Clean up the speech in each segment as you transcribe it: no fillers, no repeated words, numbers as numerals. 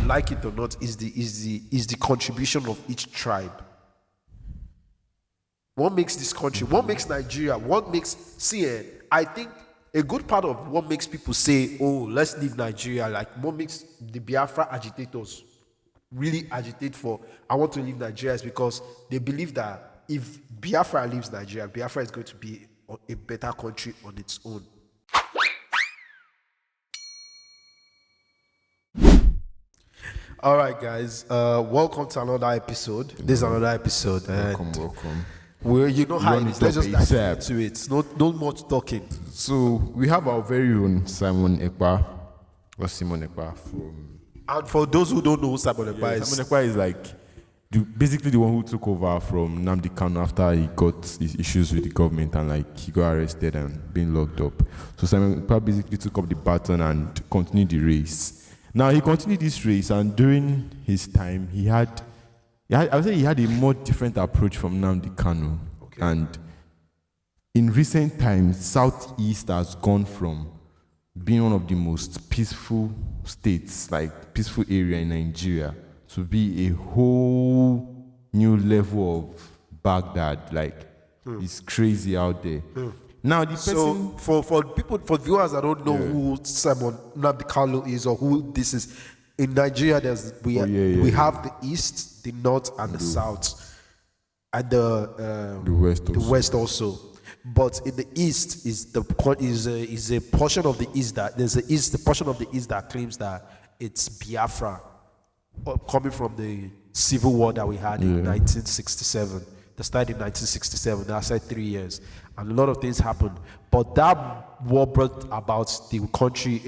like it or not, is the contribution of each tribe. What makes this country? What makes Nigeria? I think a good part of what makes people say, "Oh, let's leave Nigeria," like what makes the Biafra agitators really agitate for, "I want to leave Nigeria," is because they believe that if Biafra leaves Nigeria, Biafra is going to be a better country on its own. All right, guys. Welcome to another episode. This is another episode. Welcome. Well, you know how it is. Let's just dive ASAP. into it. No much talking. So we have our very own Simon Ekpa, or Simon Ekpa from. And for those who don't know who Simon Ekpa is, Simon Ekpa is like basically the one who took over from Nnamdi Kalu after he got his issues with the government and like he got arrested and been locked up. So Simon Ekpa basically took up the baton and continued the race. Now he continued this race, and during his time I would say he had a more different approach from Nnamdi Kalu. Okay. And in recent times, Southeast has gone from being one of the most peaceful states, like peaceful area in Nigeria, to be a whole new level of Baghdad. Like, it's crazy out there. Now, the person... So, for viewers that don't know who Simon Nnamdi Kalu is or who this is, in Nigeria, we have the East, the North, and the South, and the West also. But in the East is a portion of the East that the portion of the East that claims that it's Biafra, coming from the civil war that we had in 1967. That started in 1967. That said 3 years, and a lot of things happened. But that war brought about the country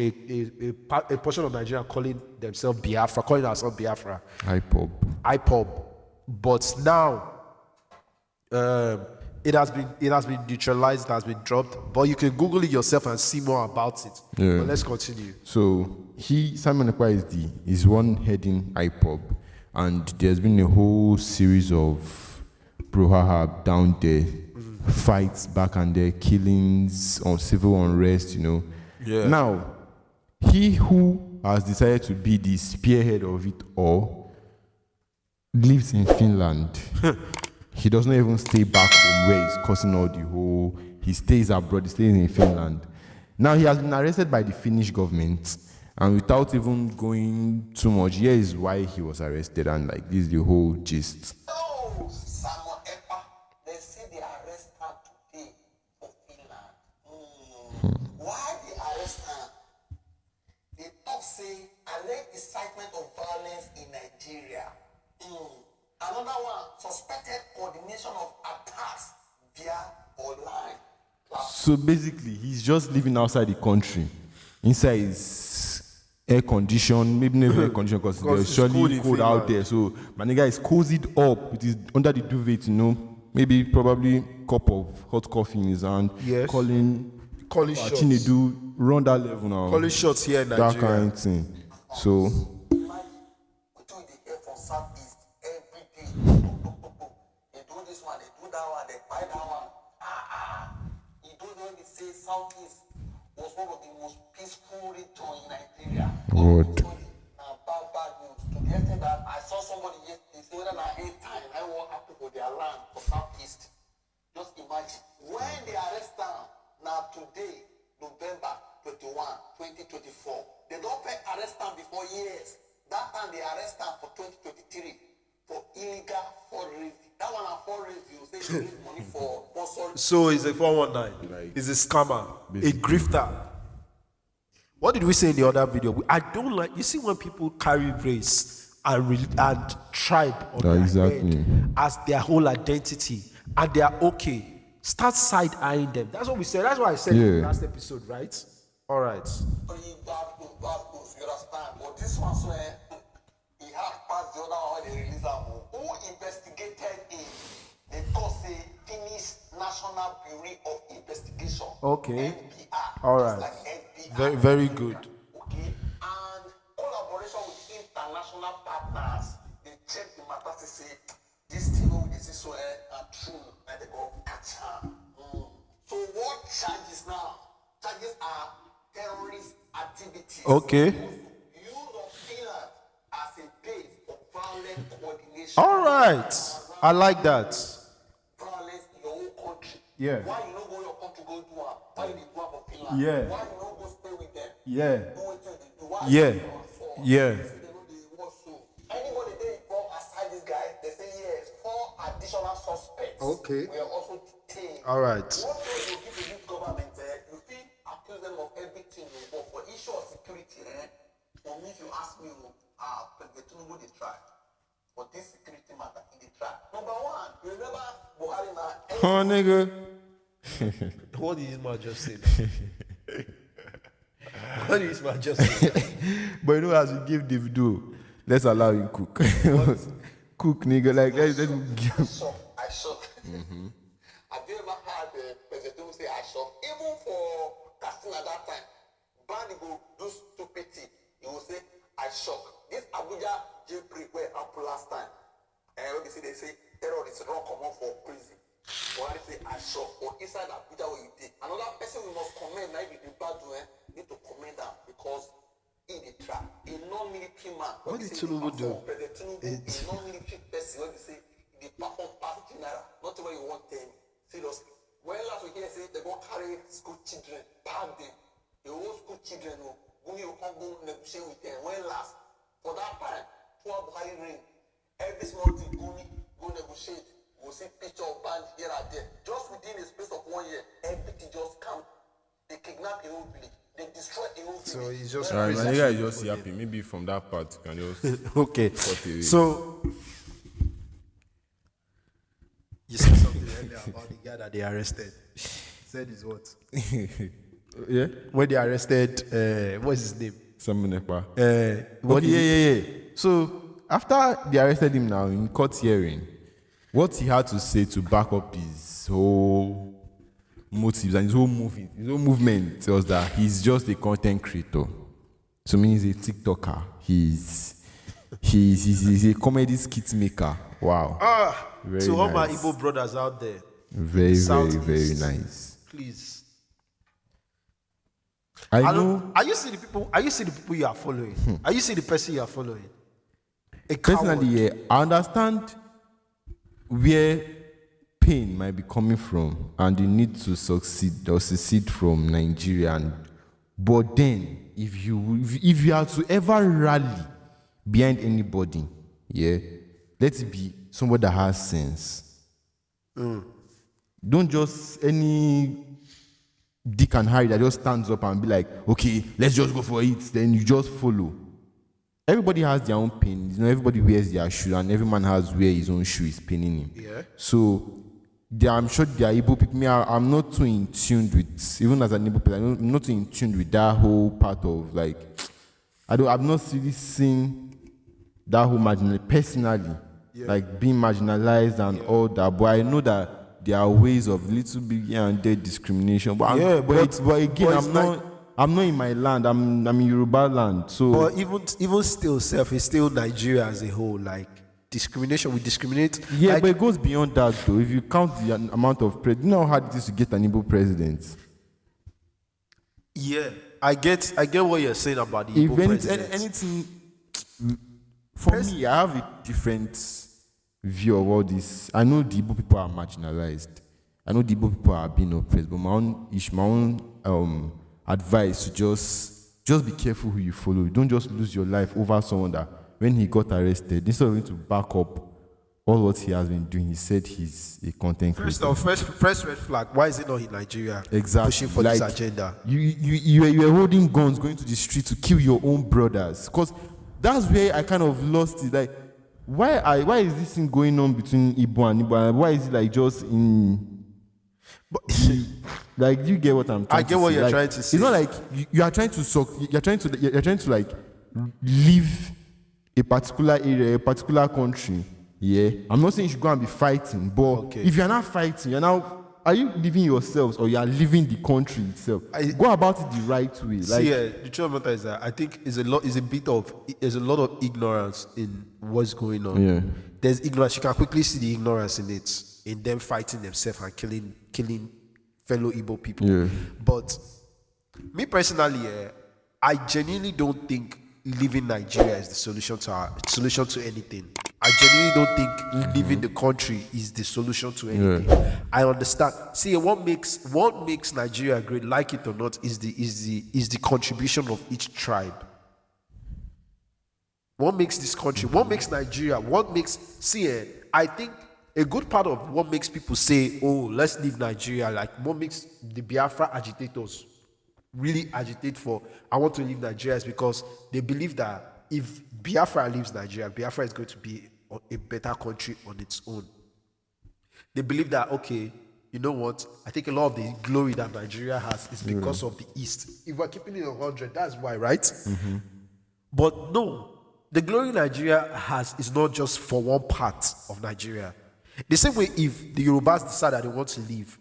a portion of Nigeria calling themselves Biafra, calling ourselves Biafra. IPOB. But now, it has been neutralized, it has been dropped. But you can Google it yourself and see more about it. Yeah. But let's continue. So Simon Ekpa is one heading IPOB, and there's been a whole series of brouhaha down there, fights back and there, killings on civil unrest, Yeah. Now, he who has decided to be the spearhead of it all lives in Finland. He does not even stay back home where he's causing all the whole. He stays abroad, he stays in Finland. Now, he has been arrested by the Finnish government, and without even going too much, here is why he was arrested, and like this is the whole gist. Why they arrest her? They talk say alleged incitement of violence in Nigeria. Another one, suspected coordination of attacks via online. So basically, he's just living outside the country. Inside is air condition, maybe never air condition because there's surely cold out there. So my nigga is cozied up with his under the duvet, maybe probably cup of hot coffee in his hand, calling shots. Chinedu, run that level now. Calling shots here in Nigeria. That kind of thing. So. We do the air from Southeast every day. They do this one, they do that one, they buy that one. You don't know they say Southeast was one of the most peaceful regions in Nigeria. What? Bad news. To the extent that I saw somebody yesterday say whether I hate time, I want happen for their land for Southeast. Just imagine when they arrest them. Now today, November 21, 2024, they don't pay arrest them before years. That time they arrest them for 2023 for illegal foreign. That one are foreign. You say you need money for sponsor. So it's a 419. It's a scammer, basically. A grifter. What did we say in the other video? I don't like. You see when people carry race and tribe on their head as their whole identity, and they are okay. Start side-eyeing them. That's what we said. That's what I said in the last episode, right? All right. You understand? But this one, so he had passed the other one when they released him. Who investigated him? They call say Finnish National Bureau of Investigation. Okay. NPR. All right. Like NPR. Very, very good. Okay. And collaboration with international partners. They check the matter to say this thing is so true. And they go catch her. So what charges now? Charges are terrorist activity. Okay. Use of Finland as All right. I like that. Violence in your own country. Yeah. Why you don't go your country go do am? Why you dey do am for Finland? Yeah. Why you don't go stay with them? Yeah. Do wetin you dey do? Why Yeah. you dey for? Yeah. Say they no dey watch so. Anybody dey involved aside this guy, they say yes. 4 additional suspects. Okay. Were also detained. All right. What way you give the youth government? You fit accuse them of everything, but for issue of security, for me, if you ask me, President Tinubu dey try. For this security matter, he dey try. Number 1, you remember Buhari na? Oh, nigga. What did this man just say? What did this man just say? But you know, as we give Davido, let's allow him cook. Cook, nigga. Like, let's give. I shock. Have you ever had President Tinubu say I shock? Even for Katsina that time, Bani go do stupidity. He will say I shock. This Abuja jailbreak where happened last time. And when they say terrorists run common for prison. Why say I shock? Or inside Abuja where you did. Another person we must commend, now if you bad do need to commend them because in the trap, a non-military man. What did Tinubu do? President Tinubu, a non-military person, when they say they perform past general, not the way you want them. Seriously. When last we hear say they go carry school children, pack them. The whole school children will come go negotiate with them. When last, for that time, throughout Buhari reign, every small thing go negotiate. We'll see picture of band here and there. Just within the space of 1 year, everything just come. They kidnap a whole village. They destroy a whole village. So he's just Alright, my nigga is just happy. Maybe from that part, you can just. okay. cut away. So you said something earlier about the guy that they arrested. Said is what? Yeah? When they arrested, what's his name? Simon Ekpa. What Okay, yeah. So, after they arrested him now in court hearing, what he had to say to back up his whole motives and his whole movement was that he's just a content creator. So means he's a TikToker. He's a comedy skit maker. Wow. Very to all my nice. Igbo brothers out there, Very, Southeast, very nice. please. I know. Are you see the people? Are you see the people you are following? Are you see the person you are following? A coward. Personally, yeah, I understand where pain might be coming from and the need to succeed or secede from Nigeria. But then, if you are to ever rally behind anybody, yeah, let it be somebody that has sense. Don't just any Dick and Harry that just stands up and be like, okay, let's just go for it. Then you just follow. Everybody has their own pain. You know, everybody wears their shoe, and every man has where his own shoe is paining him. Yeah. So, I'm sure they are able people. I'm not too in tune with, even as an Igbo person, I'm not too in tune with that whole part of like, I've not really seen that whole personally, like being marginalized and all that. But I know that there are ways of little bit here and there discrimination. But I'm not in my land. I'm in Yoruba land. So, But even still, self is still Nigeria as a whole. Like discrimination, we discriminate. yeah, like, but it goes beyond that though. If you count the amount of you know how hard it is to get an Igbo president. yeah, I get what you're saying about the Igbo president. Anything for me, I have a different view of all this. I know the Igbo people are marginalized. I know the Igbo people are being oppressed. But my own advice to just be careful who you follow. Don't just lose your life over someone that when he got arrested, instead of going to back up all what he has been doing, he said he's a content creator. First red flag. Why is it not in Nigeria? Exactly. Pushing for this agenda. You were holding guns, going to the street to kill your own brothers. Because that's where I kind of lost it. Like, why is this thing going on between Igbo and Igbo? Why is it like just in? But, like, do you get what I'm trying to say? I get what you're like, trying to say. It's not like you are trying to like leave a particular area, a particular country. Yeah, I'm not saying you should go and be fighting, but if you're not fighting, are you leaving yourselves or you are leaving the country itself? Go about it the right way. The truth of the matter is that I think there's a lot of ignorance in what's going on. Yeah. There's ignorance. You can quickly see the ignorance in them fighting themselves and killing fellow Igbo people. Yeah. But me personally, I genuinely don't think leaving Nigeria is the solution to anything. I genuinely don't think leaving the country is the solution to anything. I understand. See, what makes Nigeria great, like it or not, is the contribution of each tribe. What makes this country, what makes Nigeria, I think a good part of what makes people say, oh, let's leave Nigeria, like what makes the Biafra agitators really agitate for, I want to leave Nigeria, is because they believe that if Biafra leaves Nigeria, Biafra is going to be a better country on its own. They believe that, okay, you know what, I think a lot of the glory that Nigeria has is because of the East. If we're keeping it 100, that's why, right? But no, the glory Nigeria has is not just for one part of Nigeria. The same way, if the Yorubas decide that they want to leave,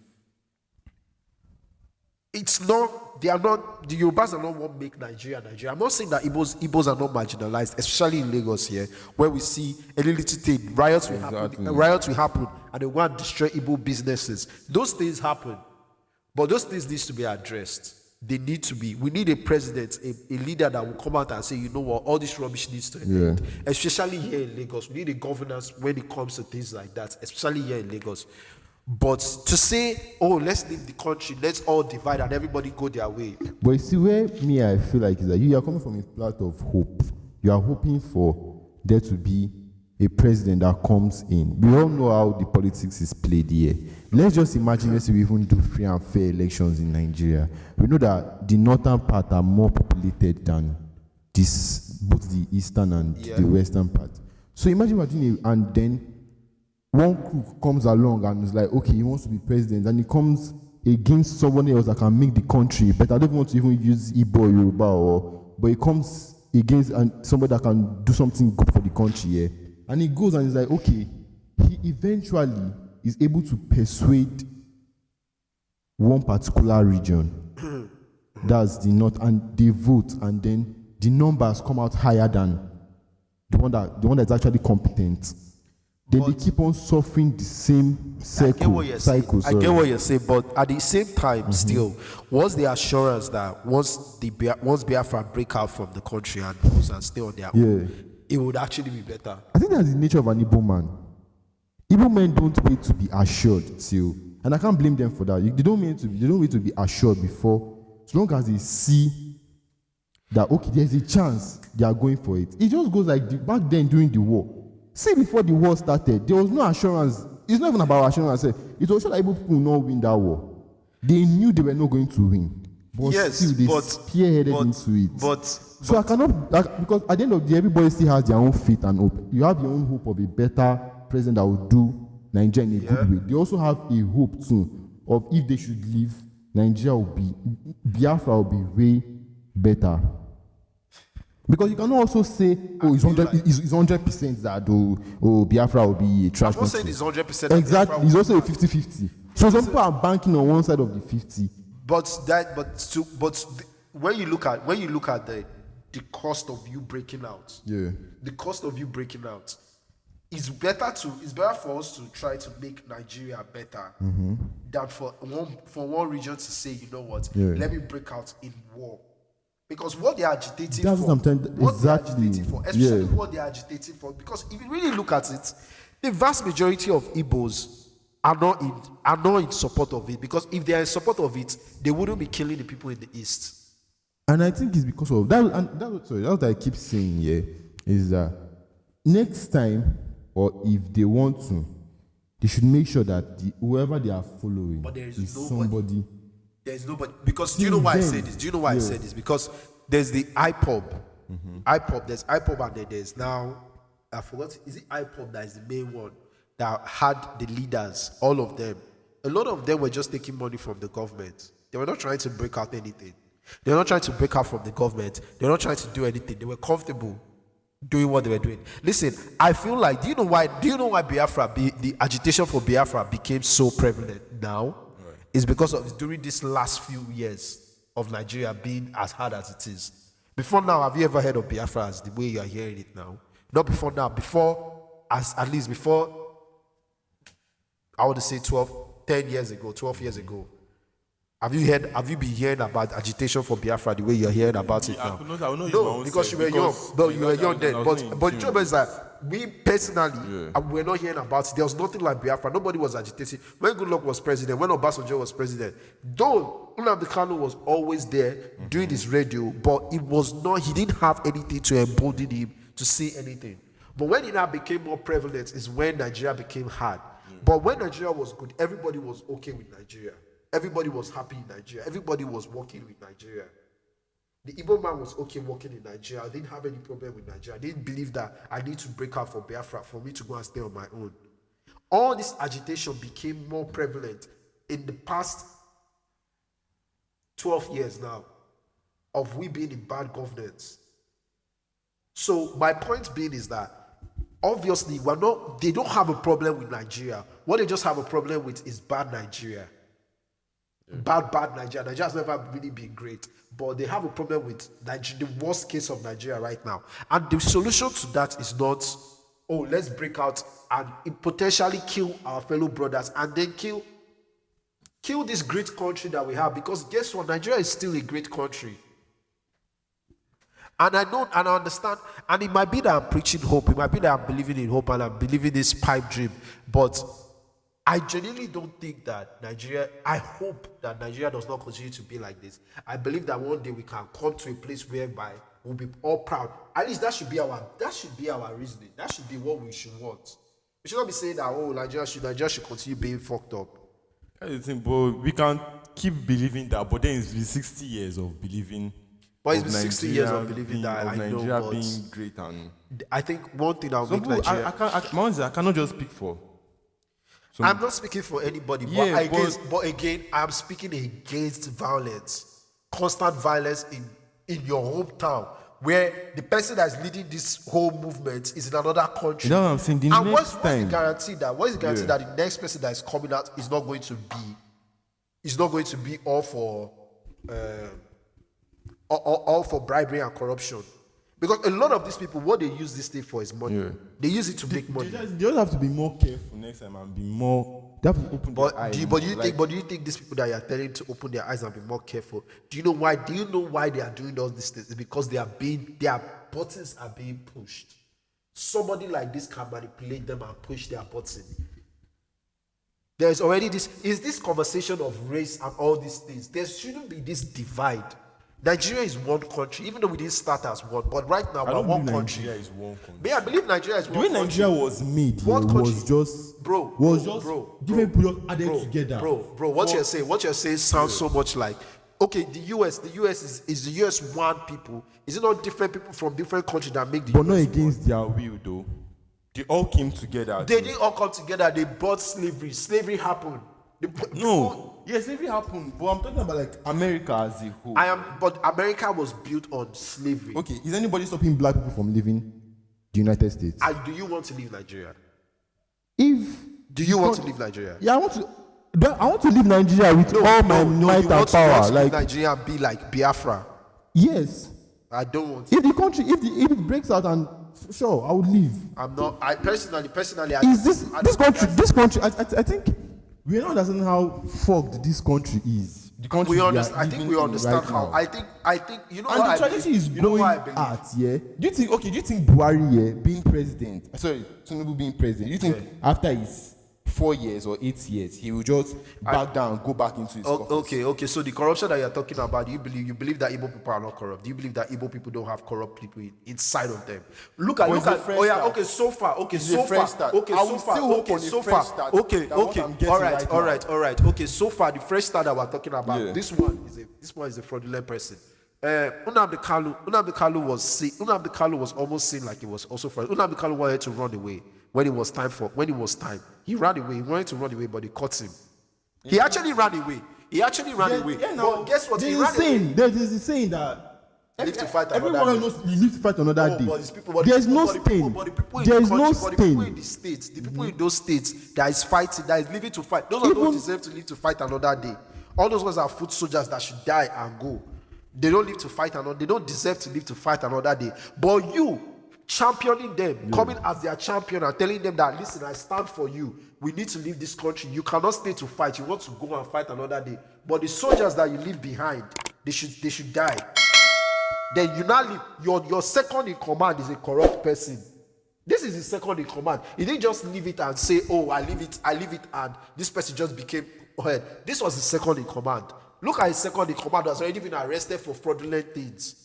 the Yorubas are not what make Nigeria Nigeria. I'm not saying that Igbos are not marginalized, especially in Lagos here, where we see any little thing, riots will happen, and they want to destroy Igbo businesses. Those things happen, but those things need to be addressed. We need a president, a leader that will come out and say, you know what, all this rubbish needs to end. Especially here in Lagos. We need a governance when it comes to things like that, especially here in Lagos. But to say, oh, let's leave the country, let's all divide and everybody go their way. But you see, where I feel like is that you are coming from a plot of hope. You are hoping for there to be a president that comes in. We all know how the politics is played here. Let's just imagine, let's say we even do free and fair elections in Nigeria. We know that the northern part are more populated than both the eastern and the western part. So imagine we're doing it, and then one crook comes along and is like, okay, he wants to be president, and he comes against someone else that can make the country better. I don't want to even use Igbo or Yoruba, but he comes against somebody that can do something good for the country here. And he goes and is like, okay, he eventually is able to persuade one particular region, that's the north, and they vote, and then the numbers come out higher than the one that's actually competent. Then they keep on suffering the same cycle. I get what you're saying, but at the same time, still, what's the assurance that once Biafra break out from the country and those and stay on their own, it would actually be better? I think that's the nature of an Igbo man. Igbo men don't wait to be assured till, and I can't blame them for that. They don't wait to be assured before, as long as they see that, okay, there's a chance, they are going for it. It just goes like back then during the war. See, before the war started, there was no assurance. It's not even about assurance. It was sure that Igbo people will not win that war. They knew they were not going to win. But still, they spearheaded into it. I cannot, because at the end of the day, everybody still has their own faith and hope. You have your own hope of a better president that will do Nigeria in a good way. They also have a hope too of, if they should leave, Biafra will be way better. Because you cannot also say, oh, it's 100% that Biafra will be a trash country. I'm not saying it's 100%. Exactly, it's also a 50-50. So some people are banking on one side of the 50. But when you look at the cost of you breaking out, the cost of you breaking out, it's better for us to try to make Nigeria better than for one region to say, you know what, let me break out in war. Because what they're agitating That's for, especially what they're agitating for, because if you really look at it, the vast majority of Igbos are not in support of it. Because if they are in support of it, they wouldn't be killing the people in the East. And I think it's because of that. And that's what I keep saying here, is that next time, or if they want to, they should make sure that whoever they are following is somebody. There's nobody, because do you know why I say this? I say this? Because there's the IPOB. There's IPOB, and then there's now, I forgot, is it IPOB that is the main one that had the leaders, all of them? A lot of them were just taking money from the government. They were not trying to break out anything. They were not trying to break out from the government. They were not trying to do anything. They were comfortable doing what they were doing. Listen, I feel like, do you know why the agitation for Biafra became so prevalent now? Is because of during this last few years of Nigeria being as hard as it is. Before now, have you ever heard of Biafra as the way you are hearing it now? Not before now. Before, at least before, I would say 12 years ago, Have you been hearing about agitation for Biafra the way you're hearing about it now? I will not use my No, own because you self, were young. No, you were young then. I was But the in trouble is that we personally, we're not hearing about it. There was nothing like Biafra. Nobody was agitating. When Goodluck was president, when Obasanjo was president, though Nnamdi Kalu was always there doing his radio, but it was not, he didn't have anything to embolden him to say anything. But when it now became more prevalent is when Nigeria became hard. But when Nigeria was good, everybody was okay with Nigeria. Everybody was happy in Nigeria. Everybody was working with Nigeria. The Igbo man was okay working in Nigeria. I didn't have any problem with Nigeria. I didn't believe that I need to break out for Biafra for me to go and stay on my own. All this agitation became more prevalent in the past 12 years now of we being in bad governance. So my point being is that obviously they don't have a problem with Nigeria. What they just have a problem with is bad Nigeria. Bad Nigeria. Nigeria has never really been great, but they have a problem with Nigeria, the worst case of Nigeria right now. And the solution to that is not, let's break out and potentially kill our fellow brothers and then kill this great country that we have. Because guess what? Nigeria is still a great country. And I know and I understand, and it might be that I'm preaching hope, it might be that I'm believing in hope and I'm believing this pipe dream, but I genuinely don't think that I hope that Nigeria does not continue to be like this. I believe that one day we can come to a place whereby we'll be all proud. At least that should be our reasoning. That should be what we should want. We should not be saying that, Nigeria should continue being fucked up. That's the thing, but we can keep believing that, but then it's been 60 years of believing. But it's been 60 years of believing that. I know, Nigeria but being great, and I think one thing that will make Nigeria. I cannot just speak for. I'm not speaking for anybody, but again, I'm speaking against violence, constant violence in your hometown, where the person that is leading this whole movement is in another country. You know what I'm saying? What's the guarantee that the next person that is coming out is not going to be all for bribery and corruption? Because a lot of these people, what they use this thing for is money. Yeah. They use it to make money. They just have to be more careful next time and be more. They have to open their eyes. Do you think these people that you are telling to open their eyes and be more careful? Do you know why? Do you know why they are doing all these things? It's because their buttons are being pushed. Somebody like this can manipulate them and push their button. There is already this conversation of race and all these things. There shouldn't be this divide. Nigeria is one country, even though we didn't start as one. But right now, we're one country. Nigeria is one country. But I believe Nigeria is one country. The way Nigeria was made, one country was just different people added together. Bro, what you're saying sounds so much like, okay, the US is the US one people. Is it not different people from different countries that make the but US? But not against their will, though. They all came together. They didn't all come together. They bought slavery. Slavery happened. Slavery happened, but I'm talking about like America as a whole. But America was built on slavery. Okay, is anybody stopping black people from leaving the United States? Do you want to leave Nigeria? Do you want to leave Nigeria? Yeah, I want to leave Nigeria with all my might and power. Want to leave Nigeria and be like Biafra? Yes. I don't want to. If the country, if it breaks out, and sure, I would leave. I'm not. I personally. Is this country? I think. We don't understand how fucked this country is. The country I think we understand right how. Now. I think you know. And what the tragedy is going at. Yeah. Do you think Buhari being president? Sorry, Tinubu being president. Do you think after his 4 years or 8 years, he will just back down, go back into his office? Okay. So the corruption that you're talking about, you believe that Igbo people are not corrupt? Do you believe that Igbo people don't have corrupt people inside of them? Look at. So far. Okay, so far the fresh start that we're talking about. This one is a fraudulent person. Nnamdi Kalu was almost seen like he was also fraudulent. Nnamdi Kalu wanted to run away when it was time. He ran away. He wanted to run away, but they caught him. He actually ran away. But guess what? There's a saying that live to fight everyone knows you live to fight another day. There's no stain. The people in those states that is fighting, that is living to fight, those don't deserve to live to fight another day. All those ones are foot soldiers that should die and go. They don't live to fight another. They don't deserve to live to fight another day. But you championing them, coming as their champion and telling them that, listen, I stand for you. We need to leave this country. You cannot stay to fight. You want to go and fight another day. But the soldiers that you leave behind, they should die. Then you now leave. Your second in command is a corrupt person. This is his second in command. He didn't just leave it and say, oh, I leave it, and this person just became head. This was his second in command. Look at his second in command, who has already been arrested for fraudulent things.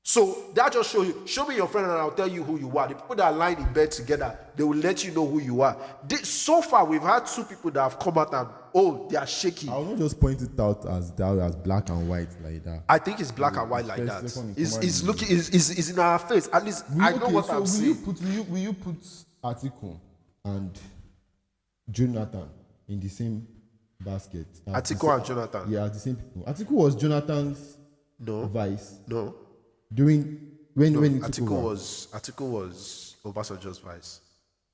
So that just show me your friend and I'll tell you who you are. The people that are lying in bed together, they will let you know who you are. So far, we've had 2 people that have come out and, they are shaky. I will not just point it out as black and white like that. I think it's black and white like that. It's in our face. At least I know what I'm saying. Will you put Atiku and Jonathan in the same basket? Atiku and Jonathan? Yeah, the same people. Atiku was Jonathan's vice. No. When he took over. Atiku was Obasanjo's vice.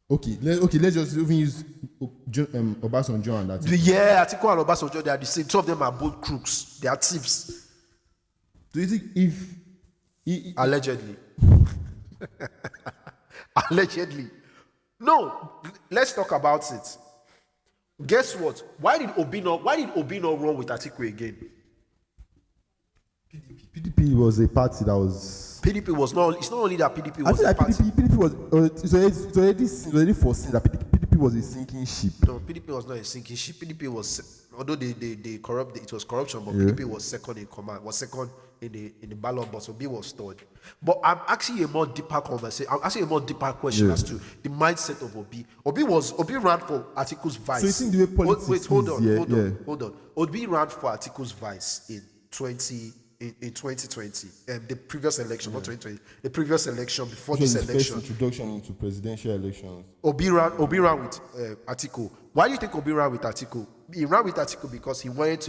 Okay, let's just even use Obasanjo and Atiku. Yeah, Atiku and Obasanjo, they are the same. 2 of them are both crooks. They are thieves. Do you think if allegedly. Allegedly. No, let's talk about it. Guess what? Why did Obi not run with Atiku again? PDP was a party that was. PDP was not. It's not only that PDP was. I feel like PDP was. It's already foreseen that PDP was a sinking ship. No, PDP was not a sinking ship. PDP was, although they corrupt, it was corruption, but PDP was second in command. Was second in the ballot box. Obi was third. But I'm asking a more deeper conversation. I'm asking a more deeper question as to the mindset of Obi. Obi ran for Atiku's vice. So you think the way politics wait, hold on. Obi ran for Atiku's vice in 2020, the previous election, not 2020, the previous election before this election. First introduction into presidential elections. Obi ran with Atiku. Why do you think Obi ran with Atiku? He ran with Atiku because he wanted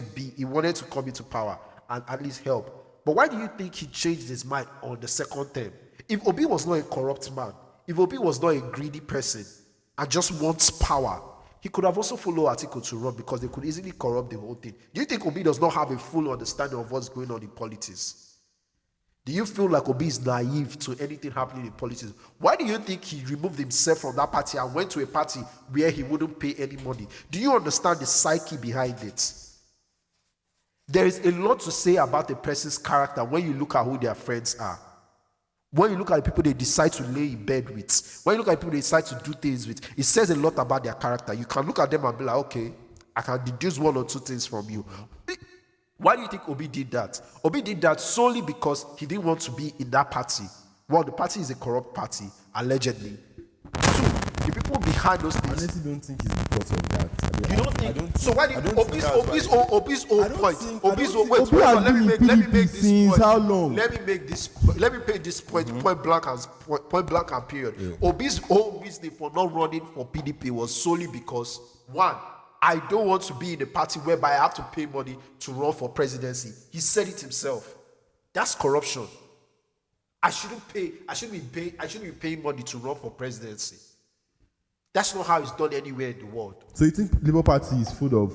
to come into power and at least help. But why do you think he changed his mind on the second term? If Obi was not a corrupt man, if Obi was not a greedy person and just wants power, he could have also followed Atiku to run because they could easily corrupt the whole thing. Do you think Obi does not have a full understanding of what's going on in politics? Do you feel like Obi is naive to anything happening in politics? Why do you think he removed himself from that party and went to a party where he wouldn't pay any money? Do you understand the psyche behind it? There is a lot to say about a person's character when you look at who their friends are. When you look at the people they decide to lay in bed with, when you look at the people they decide to do things with, it says a lot about their character. You can look at them and be like, okay, I can deduce 1 or 2 things from you. Why do you think Obi did that? Obi did that solely because he didn't want to be in that party. Well, the party is a corrupt party, allegedly. 2, the people behind those things. I honestly don't think it's because of that. You don't think? So why did Obi's own point? Let me make this point. How long? Let me make this point point blank and period. Yeah. Obi's whole reason for not running for PDP was solely because 1, I don't want to be in a party whereby I have to pay money to run for presidency. He said it himself. That's corruption. I shouldn't be paying money to run for presidency. That's not how it's done anywhere in the world. So you think Labour Party is full of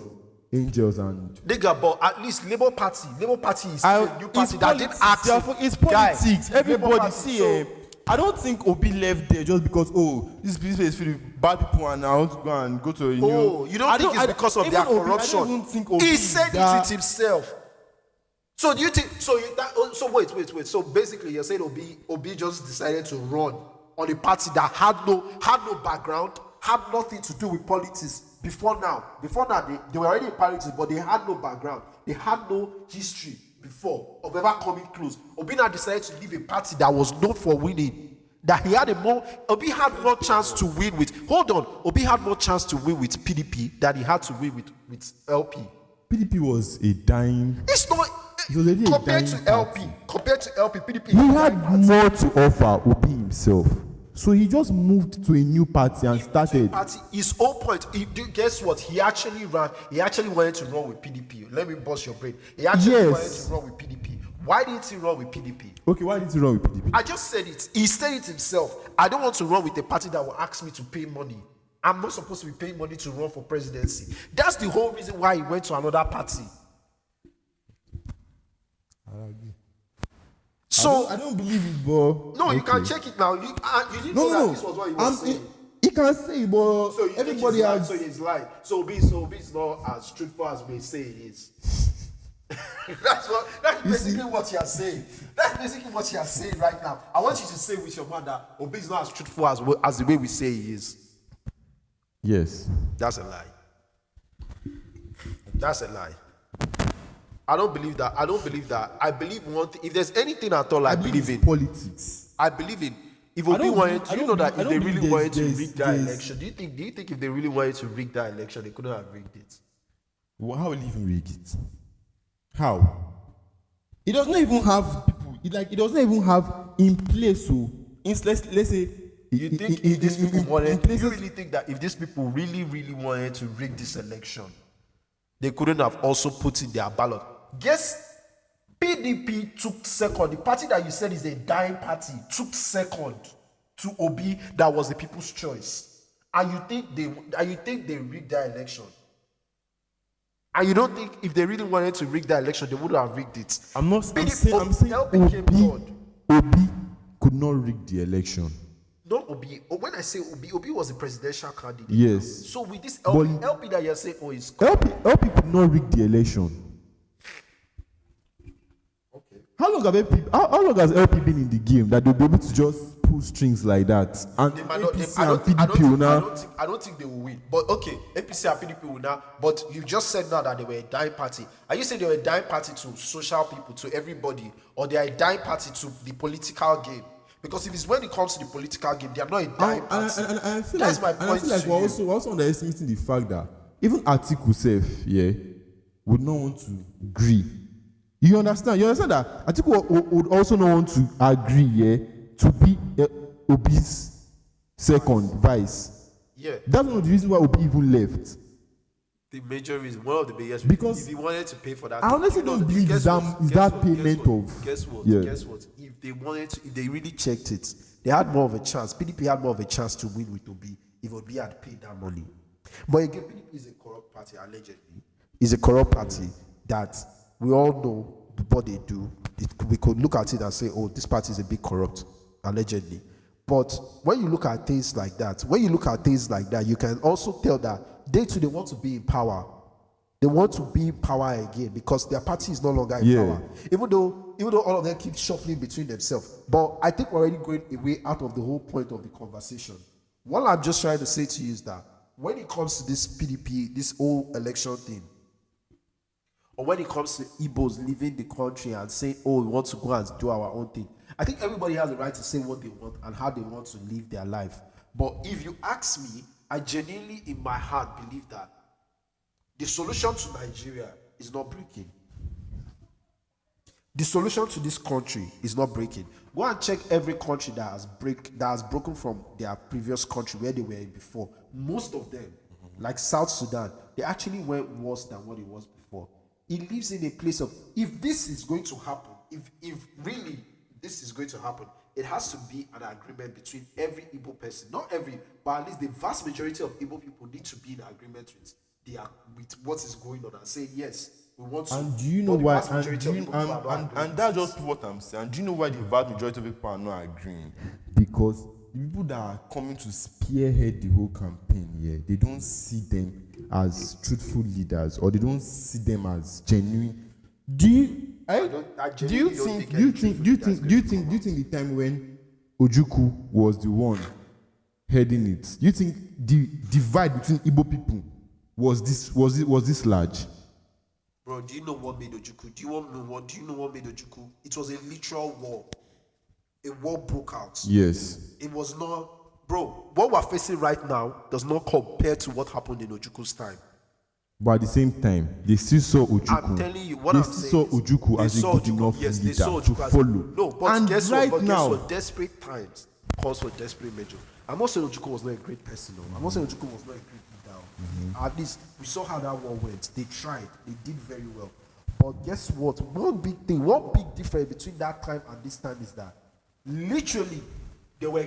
angels and nigga, but at least Labour Party is a new party that didn't ask. It's politics. Everybody see. I don't think Obi left there just because this place is filled with bad people and I want to go to a new. You don't think it's because of their corruption? I don't think Obi he said it himself. So do you think? So wait. So basically, you're saying Obi just decided to run on a party that had no background, had nothing to do with politics before now. Before now, they were already in politics, but they had no background. They had no history before of ever coming close. Obi now decided to leave a party that was known for winning. That Obi had more chance to win with. Obi had more chance to win with PDP than he had to win with LP. PDP was a dime. It's not. Compared to LP, PDP. He had more to offer Obi himself. So he just moved to a new party and started. His whole point, guess what? He actually wanted to run with PDP. Let me bust your brain. He actually wanted to run with PDP. Why didn't he run with PDP? Okay, why didn't he run with PDP? I just said it. He said it himself. I don't want to run with a party that will ask me to pay money. I'm not supposed to be paying money to run for presidency. That's the whole reason why he went to another party. So I don't believe it, but no, you can okay. check it now. You didn't No, know that no, this was what he no. was saying. He can say, but So you think everybody he's lying, has. so he's lying. So Obi is not as truthful as we say he is. That's basically what you are saying. That's basically what you are saying right now. I want you to say with your mouth that Obi is not as truthful as the way we say he is. Yes. That's a lie. That's a lie. I don't believe that. I believe one thing. If there's anything at all I believe in politics. I believe in. If I Obi don't wanted, believe- I you don't know that believe- if I they don't really believe wanted to there's- rig that there's- election, do you think if they really wanted to rig that election, they couldn't have rigged it? Well, how will he even rig it? How? It does not even have people. It does not even have in place. So, let's say. You think if these people wanted? in Do you places, really think that if these people really wanted to rig this election, they couldn't have also put in their ballot? Guess PDP took second. The party that you said is a dying party took second to Obi. That was the people's choice. And you think they rigged that election? And you don't think if they really wanted to rig that election, they would have rigged it? I'm saying LP came third. Obi could not rig the election. Not Obi. When I say Obi was the presidential candidate. Yes. So with this But- LP that you're saying, is LP could not rig the election. okay. How long has LP been in the game that they'll be able to just pull strings like that? And They might not, APC I and don't think, PDP will now. I don't think they will win. But okay, APC and PDP will now. But you just said now that they were a dying party. Are you saying they were a dying party to social people, to everybody, or they are a dying party to the political game? Because if it's when it comes to the political game, they are not a dying party. And I feel That's like, my and I point feel like to we're you. also underestimating the fact that even Atiku self, would not want to agree. You understand? You understand that Atiku would also not want to agree, to be Obi's second vice. Yeah. That's one of the reasons why Obi even left. The major reason, one of the biggest reasons, Because if he wanted to pay for that, I honestly don't believe guess that what? is Guess that what? payment Guess what? of. Guess what? Yeah. Guess what? If they wanted to, if they really checked it, they had more of a chance. PDP had more of a chance to win with Obi if Obi had paid that money. But again, PDP is a corrupt party, allegedly. It's a corrupt party that we all know what they do. We could look at it and say, oh, this party is a bit corrupt, allegedly. But when you look at things like that, you can also tell that they too, they want to be in power. They want to be in power again because their party is no longer in power. Even though all of them keep shuffling between themselves. But I think we're already going away out of the whole point of the conversation. What I'm just trying to say to you is that when it comes to this PDP, this whole election thing, or when it comes to Igbos leaving the country and saying, oh, we want to go and do our own thing, I think everybody has the right to say what they want and how they want to live their life. But if you ask me, I genuinely in my heart believe that the solution to Nigeria is not breaking. The solution to this country is not breaking. Go and check every country that has broken from their previous country where they were in before. Most of them, like South Sudan, they actually went worse than what it was before. It lives in a place of, if this is going to happen, if really this is going to happen, it has to be an agreement between every Igbo person. Not every, but at least the vast majority of Igbo people need to be in agreement with what is going on and say, yes, we want to. And do you know but the why? vast majority of Igbo people are not agreeing And with that's it. just what I'm saying. And do you know why the vast majority of people are not agreeing? Because the people that are coming to spearhead the whole campaign, they don't see them as truthful leaders, or they don't see them as genuine. Do you think the time when Ojukwu was the one heading it, do you think the divide between Igbo people was this large? Bro, do you know what made Ojukwu? Do you know what made Ojukwu? It was a literal war. A war broke out. Yes. It was not, bro, what we're facing right now does not compare to what happened in Ojukwu's time. But at the same time, they still saw Ojukwu. I'm telling you, what they I'm still saying saw Ojukwu as a good enough yes, they leader saw to Ojukwu as- follow. No, but and guess right what? But now, guess what? Desperate times calls for desperate measures. I'm not saying Ojukwu was not a great person. No. I'm not saying Ojukwu was not a great leader. At least we saw how that war went. They tried. They did very well. But guess what? One big difference between that time and this time is that literally they were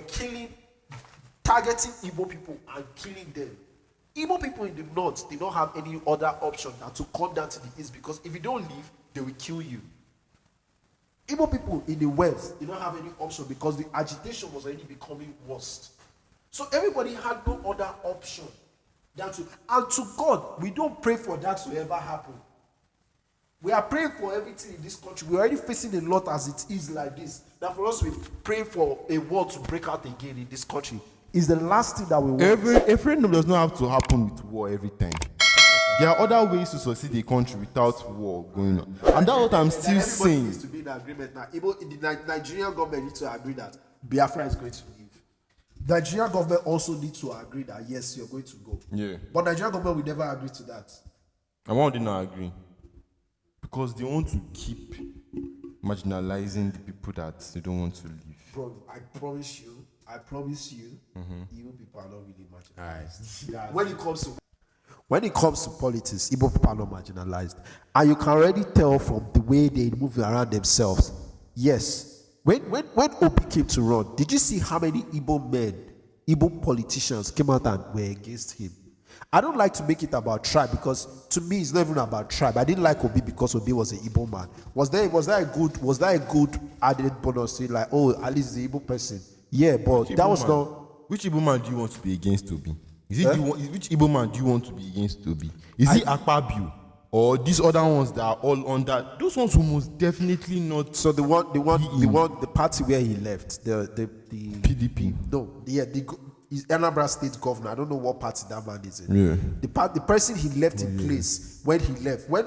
targeting Igbo people and killing them. Igbo people in the north did not have any other option than to come down to the east, because if you don't leave, they will kill you. Igbo people in the West did not have any option because the agitation was already becoming worse. So everybody had no other option than to, and to God, we don't pray for that to ever happen. We are praying for everything in this country. We're already facing a lot as it is like this. Now for us, we pray for a war to break out again in this country. It's the last thing that we want. A referendum does not have to happen with war every time. There are other ways to succeed a country without war going on. And that's what I'm still Everybody saying. needs to be in agreement now. The Nigerian government needs to agree that Biafra is going to leave. Nigerian government also needs to agree that yes, you're going to go. Yeah. But Nigerian government will never agree to that. And why would they not agree? Because they want to keep marginalizing the people that they don't want to leave. Bro, I promise you, Igbo people are not really marginalized. When it comes to politics, Igbo people are not marginalized. And you can already tell from the way they move around themselves. Yes. When Obi came to run, did you see how many Igbo men, Igbo politicians came out and were against him? I don't like to make it about tribe because to me it's not even about tribe. I didn't like Obi because Obi was an Igbo man. Was that a good added bonus to it, like, oh, at least the Igbo person? Yeah, but that was not. Which Igbo man do you want to be against Obi? Which Igbo man do you want to be against Obi? Is it Ekpa or these other ones that are all under? Those ones who most definitely not. So the party where he left, the PDP. No, he's Anambra State governor. I don't know what party that man is in. Yeah. The person he left in place when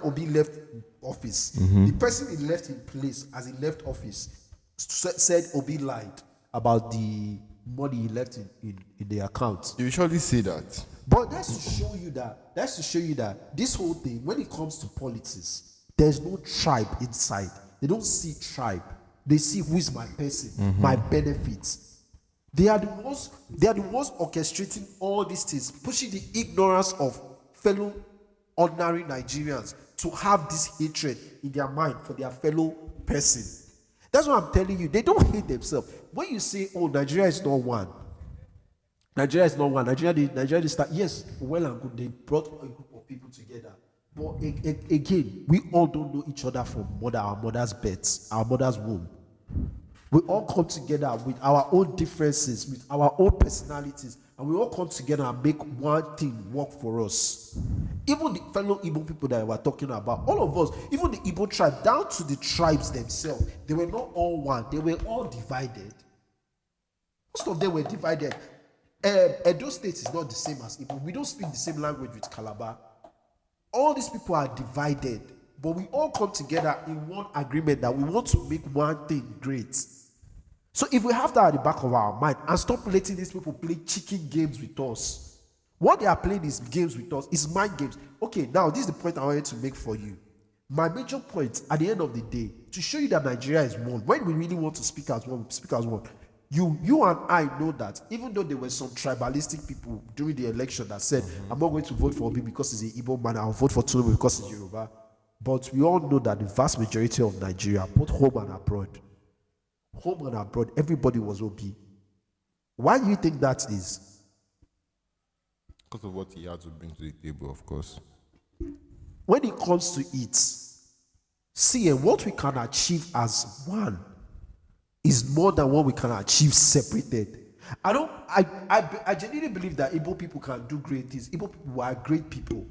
Obi left office, the person he left in place as he left office said Obi lied about the money he left in the account. You surely say that. But that's to show you that this whole thing, when it comes to politics, there's no tribe inside. They don't see tribe. They see who is my person, my benefits. They are the ones orchestrating all these things, pushing the ignorance of fellow ordinary Nigerians to have this hatred in their mind for their fellow person. That's what I'm telling you. They don't hate themselves. When you say, oh, Nigeria is not one. Nigeria they start, yes, well and good. They brought a group of people together. But again, we all don't know each other from our mother's birth, our mother's womb. We all come together with our own differences, with our own personalities, and we all come together and make one thing work for us. Even the fellow Igbo people that we're talking about, all of us, even the Igbo tribe, down to the tribes themselves, they were not all one. They were all divided. Most of them were divided. Edo State is not the same as Igbo. We don't speak the same language with Calabar. All these people are divided, but we all come together in one agreement that we want to make one thing great. So if we have that at the back of our mind and stop letting these people play chicken games with us, what they are playing is games with us, is mind games. Okay, now this is the point I wanted to make for you. My major point at the end of the day, to show you that Nigeria is one, when we really want to speak as one, we speak as one. You and I know that even though there were some tribalistic people during the election that said, I'm not going to vote for Obi because he's an Igbo man, I'll vote for Tinubu because he's Yoruba. But we all know that the vast majority of Nigeria, both home and abroad, everybody was Obi. Why do you think that is? Because of what he had to bring to the table, of course. When it comes to it, see, and what we can achieve as one is more than what we can achieve separated. I genuinely believe that Igbo people can do great things. Igbo people are great people.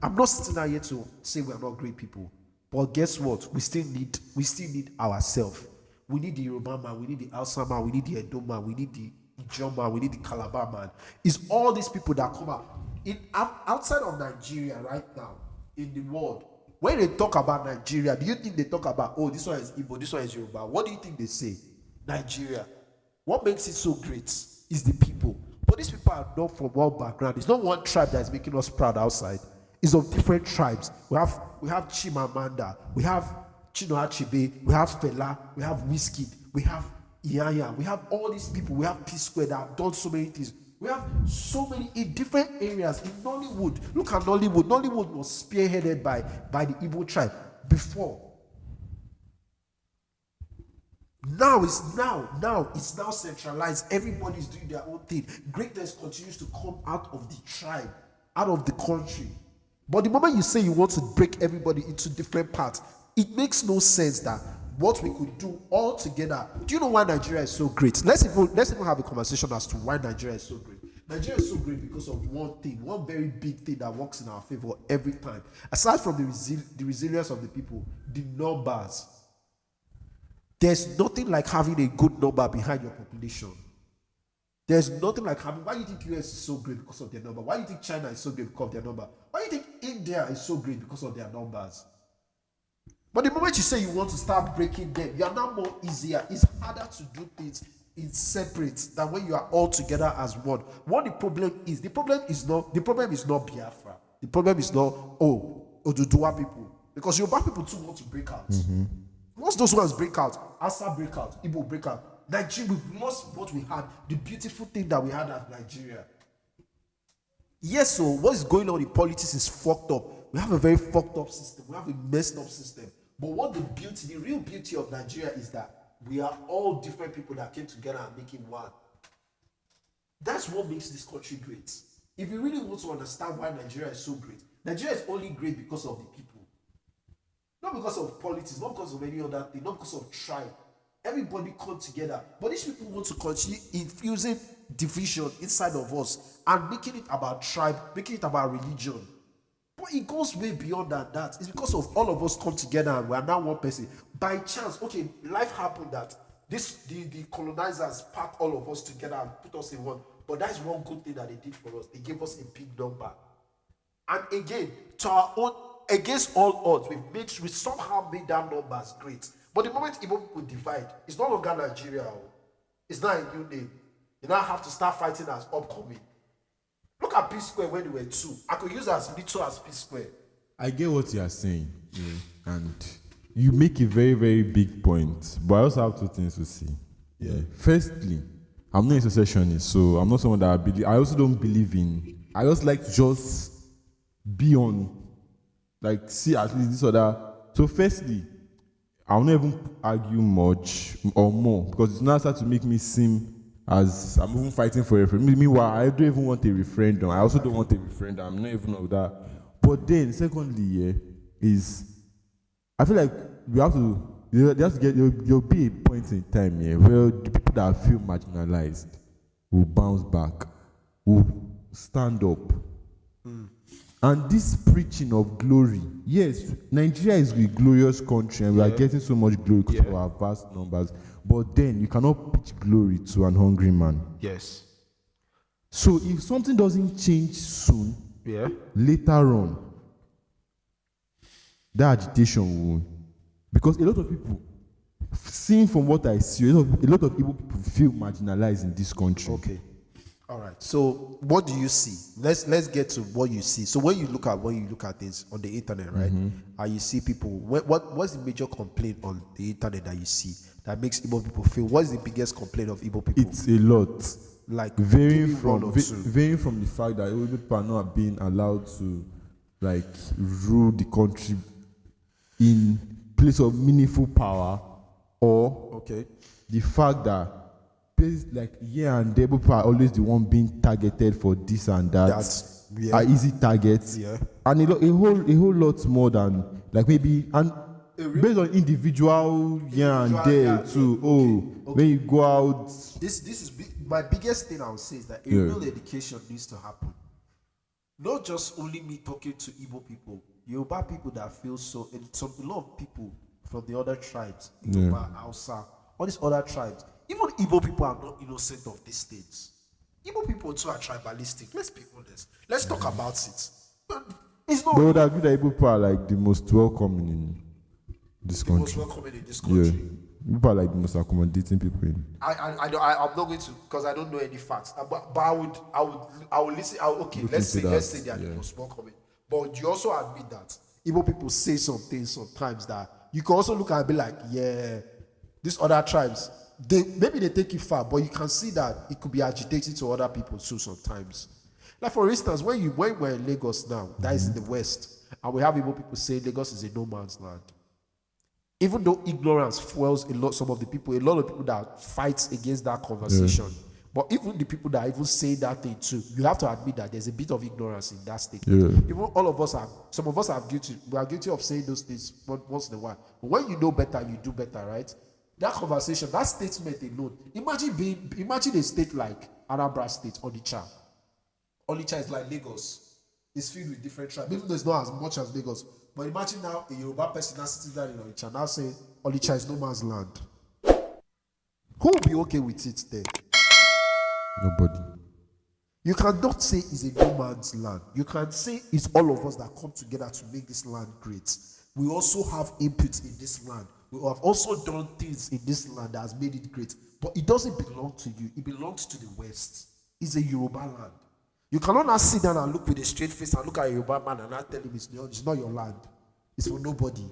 I'm not sitting out here to say we are not great people. But guess what? We still need ourselves. We need the Yoruba man, we need the Hausa man, we need the Edo man, we need the Ijaw man, we need the Calabar man. It's all these people that come out outside of Nigeria right now, in the world. When they talk about Nigeria, do you think they talk about, oh, this one is Igbo, this one is Yoruba? What do you think they say? Nigeria. What makes it so great is the people. But these people are not from one background. It's not one tribe that is making us proud outside. It's of different tribes. We have Chimamanda, we have Chinua Achebe, we have Fela, we have Wizkid, we have Iyanya, we have all these people, we have P-Square that have done so many things. We have so many in different areas. In Nollywood, look at Nollywood. Nollywood was spearheaded by the Igbo tribe before. Now it's centralized. Everybody's doing their own thing. Greatness continues to come out of the tribe, out of the country. But the moment you say you want to break everybody into different parts, it makes no sense that what we could do all together. Do you know why Nigeria is so great? Let's even have a conversation as to why Nigeria is so great. Nigeria is so great because of one thing, one very big thing that works in our favor every time. Aside from the resilience of the people, the numbers. There's nothing like having a good number behind your population. There's nothing like having. Why do you think US is so great because of their number? Why do you think China is so great because of their number? Why do you think India is so great because of their numbers? But the moment you say you want to start breaking them, you are now more easier. It's harder to do things in separate than when you are all together as one. What the problem is not Biafra. The problem is not Oduduwa people, because Yoruba people too want to break out. Once those ones break out, Asa break out, Igbo break out. Nigeria, we've lost what we had, the beautiful thing that we had as Nigeria. Yes, so what is going on in politics is fucked up. We have a very fucked up system. We have a messed up system. But what the real beauty of Nigeria is that we are all different people that came together and making one. That's what makes this country great. If you really want to understand why Nigeria is so great, Nigeria is only great because of the people. Not because of politics, not because of any other thing, not because of tribe. Everybody come together. But these people want to continue infusing division inside of us and making it about tribe, making it about religion. But it goes way beyond that. It's because of all of us come together and we are now one person. By chance, okay, life happened that the colonizers packed all of us together and put us in one. But that is one good thing that they did for us. They gave us a big number. And again, to our own, against all odds, we somehow made that numbers great. But the moment Igbo people divide, it's no longer Nigeria. It's not a new name. You now have to start fighting as upcoming. Look at P Square when they were 2. I could use as little as P Square. I get what you are saying, and you make a very, very big point. But I also have two things to say. Firstly, I'm not a secessionist, so I'm not someone that I believe. I also don't believe in. I just like to just be on, like, see at least this or that. So firstly, I'll not even argue much or more, because it's now start to make me seem as I'm even fighting for a referendum. Meanwhile, I don't even want a referendum. I also don't want a referendum. I'm not even of that. But then, secondly, is I feel like we have to. There has to get. There'll be a point in time, where the people that feel marginalized will bounce back, will stand up. And this preaching of glory, yes, Nigeria is a glorious country and we are getting so much glory because of our vast numbers. But then you cannot preach glory to an hungry man. Yes. So if something doesn't change soon, later on, that agitation will. Because a lot of people, seeing from what I see, a lot of Igbo people feel marginalized in this country. Okay. All right. So, what do you see? Let's get to what you see. So, when you look at this on the internet, right, and you see people, what's the major complaint on the internet that you see that makes Igbo people feel? What's the biggest complaint of Igbo people? It's a lot. Like varying from the fact that Igbo people are not being allowed to, like, rule the country in place of meaningful power, or the fact that like and there, people are always the one being targeted for this and that. Are easy targets, and a whole lot more than, like, maybe, and based on individual too. When you go out, this is my biggest thing I would say is that a real education needs to happen. Not just only me talking to Igbo people, Yoruba people that feel so, and a lot of people from the other tribes, Yoruba, Hausa, all these other tribes. Even Igbo people are not innocent of these things. Igbo people too are tribalistic. Let's be honest. Let's talk about it. It's not. But would agree that Igbo people are like the most welcoming in this country. Most welcoming in this country. People are like the most accommodating people in. I'm not going to, because I don't know any facts. But I would listen. Let's say they are the most welcoming. But you also admit that Igbo people say some things sometimes that you can also look at and be like, these other tribes, maybe they take it far, but you can see that it could be agitating to other people too sometimes. Like, for instance, when we're in Lagos now, that is in the West, and we have Igbo people saying Lagos is a no man's land. Even though ignorance fuels some of the people, a lot of people that fight against that conversation, But even the people that are even saying that thing too, you have to admit that there's a bit of ignorance in that statement. Yeah. Even all of us some of us are guilty. We are guilty of saying those things once in a while. But when you know better, you do better, right? That conversation, that statement alone. Imagine a state like Anambra State, Onitsha. Onitsha is like Lagos. It's filled with different tribes. Even though it's not as much as Lagos. But imagine now a Yoruba person now sitting down in Onitsha now saying Onitsha is no man's land. Who will be okay with it then? Nobody. You cannot say it's a no man's land. You can say it's all of us that come together to make this land great. We also have input in this land. We have also done things in this land that has made it great. But it doesn't belong to you. It belongs to the West. It's a Yoruba land. You cannot now sit down and look with a straight face and look at a Yoruba man and not tell him it's not your land. It's for nobody.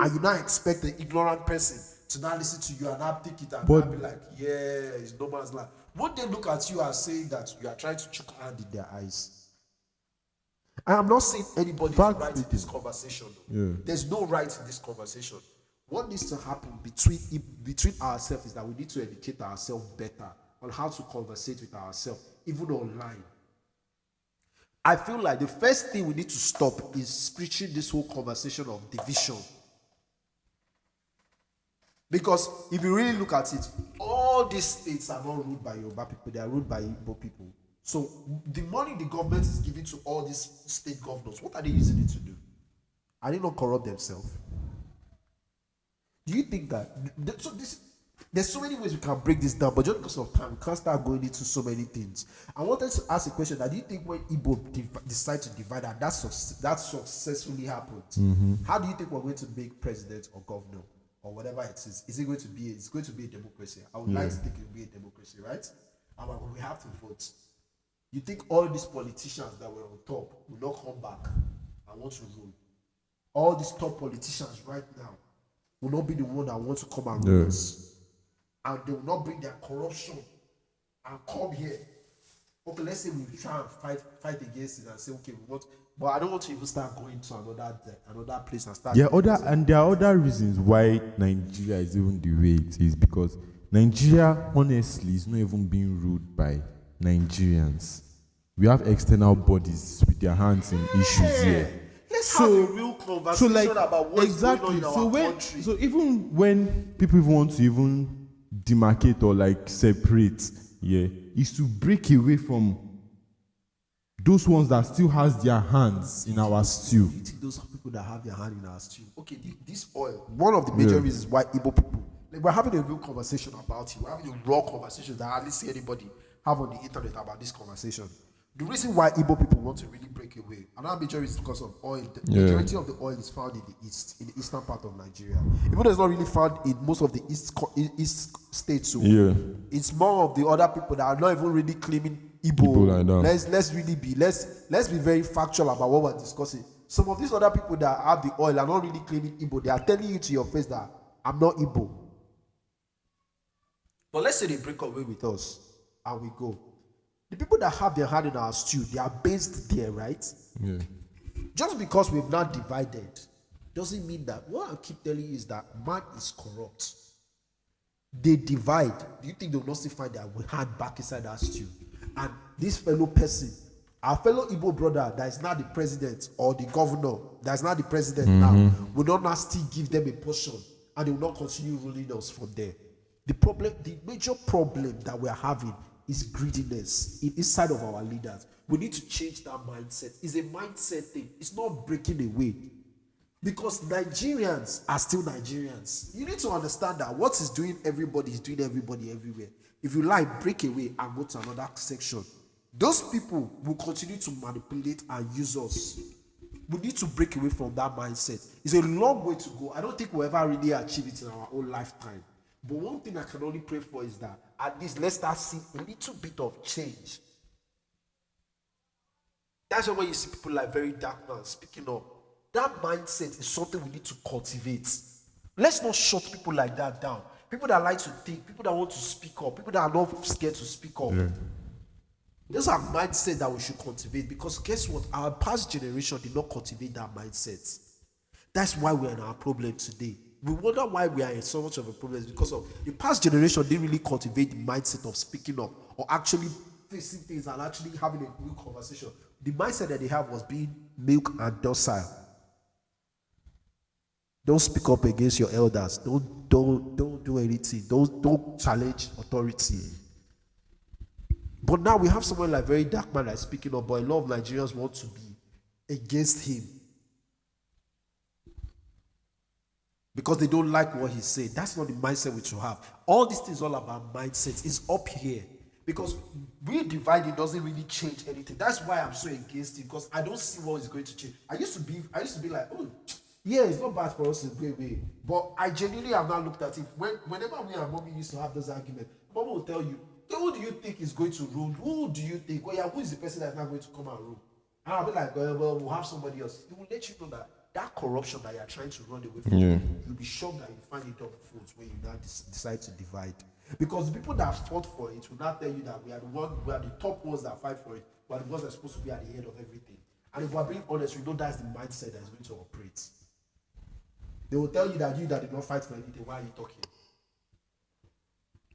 And you now expect the ignorant person to now listen to you and now take it and now be like, yeah, it's no man's land. Won't they look at you and say that you are trying to choke hand in their eyes? I am not saying anybody's right in this conversation. Yeah. There's no right in this conversation. What needs to happen between ourselves is that we need to educate ourselves better on how to conversate with ourselves, even online. I feel like the first thing we need to stop is preaching this whole conversation of division. Because if you really look at it, all these states are not ruled by Yoruba people, they are ruled by Igbo people. So the money the government is giving to all these state governors, what are they using it to do? Are they not corrupt themselves? Do you think that? There's so many ways we can break this down, but just because of time, we can't start going into so many things. I wanted to ask a question that do you think when Igbo decide to divide and that successfully happened, how do you think we're going to make president or governor or whatever it is? Is it going to be a democracy? I would like to think it will be a democracy, right? And we have to vote. You think all these politicians that were on top will not come back and want to rule? All these top politicians right now will not be the one that want to come and rule us. And they will not bring their corruption and come here. Okay, let's say we try and fight against it and say, okay, we want, but I don't want to even start going to another place and start. There are other reasons why Nigeria is even the way it is, because Nigeria, honestly, is not even being ruled by Nigerians. We have external bodies with their hands in issues here. Let's have a real conversation about what's going on in our country. So even when people want to even demarcate or like separate, is to break away from those ones that still has their hands in our stew. You think those people that have their hand in our stew? Okay, this oil, one of the major reasons why Igbo people, like we're having a real conversation about it. We're having a raw conversation that I hardly see anybody have on the internet about this conversation. The reason why Igbo people want to really break away, another major reason is because of oil. The majority of the oil is found in the east, in the eastern part of Nigeria. Even though it's not really found in most of the east states, so it's more of the other people that are not even really claiming Igbo. Let's be very factual about what we're discussing. Some of these other people that have the oil are not really claiming Igbo. They are telling you to your face that I'm not Igbo. But let's say they break away with us and we go. The people that have their hand in our stew, they are based there, right? Yeah. Just because we've not divided doesn't mean that what I keep telling you is that man is corrupt. They divide. Do you think they will not still find their hand back inside our stew? And this fellow person, our fellow Igbo brother that is now the president or the governor that is now the president now, will not now still give them a portion and they will not continue ruling us from there. The major problem that we are having is greediness inside of our leaders. We need to change that mindset. It's a mindset thing. It's not breaking away. Because Nigerians are still Nigerians. You need to understand that what is doing everybody is doing everybody everywhere. If you like, break away and go to another section. Those people will continue to manipulate and use us. We need to break away from that mindset. It's a long way to go. I don't think we'll ever really achieve it in our own lifetime. But one thing I can only pray for is that at least let's start seeing a little bit of change. That's why when you see people like very dark man speaking up, that mindset is something we need to cultivate. Let's not shut people like that down. People that like to think, people that want to speak up, people that are not scared to speak up. Yeah. Those are mindset that we should cultivate, because guess what? Our past generation did not cultivate that mindset. That's why we're in our problem today. We wonder why we are in so much of a problem. It's because of the past generation didn't really cultivate the mindset of speaking up or actually facing things and actually having a real conversation. The mindset that they have was being meek and docile. Don't speak up against your elders. Don't do anything. Don't challenge authority. But now we have someone like very dark man that's speaking up, but a lot of Nigerians want to be against him because they don't like what he's saying. That's not the mindset we should have. All these things all about mindsets. It's up here. Because we dividing doesn't really change anything. That's why I'm so against it, because I don't see what is going to change. I used to be like, oh, yeah, it's not bad for us to go away. But I genuinely have not looked at it. Whenever we and mommy used to have those arguments, mama will tell you, who do you think is going to rule? Who do you think? Well, yeah, who is the person that's not going to come and rule? And I'll be like, well, we'll have somebody else. They will let you know that corruption that you're trying to run away from, you'll be shocked that you find it double folds when you now decide to divide. Because the people that fought for it will not tell you that we are the top ones that fight for it, but the ones that are supposed to be at the head of everything. And if we're being honest, we know that's the mindset that is going to operate. They will tell you that did not fight for anything. Why are you talking?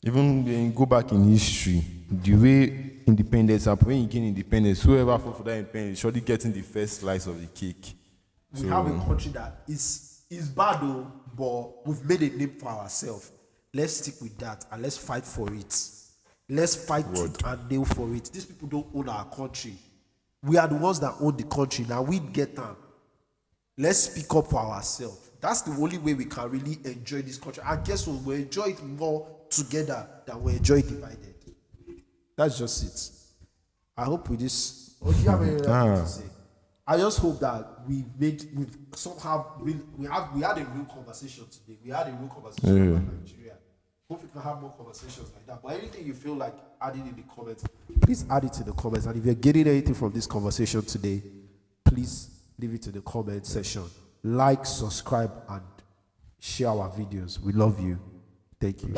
Even when you go back in history, the way independence happened, when you gain independence, whoever fought for that independence surely getting the first slice of the cake. We have a country that is bad though, but we've made a name for ourselves. Let's stick with that and let's fight for it. Let's fight tooth and nail for it. These people don't own our country. We are the ones that own the country. Now we get them. Let's speak up for ourselves. That's the only way we can really enjoy this country. I guess we'll enjoy it more together than we enjoy it divided. That's just it. I hope with this. What do you have anything to say? I just hope that we had a real conversation today. We had a real conversation about Nigeria. Hope we can have more conversations like that. But anything you feel like adding in the comments, please add it in the comments. And if you're getting anything from this conversation today, please leave it in the comment section. Like, subscribe, and share our videos. We love you. Thank you.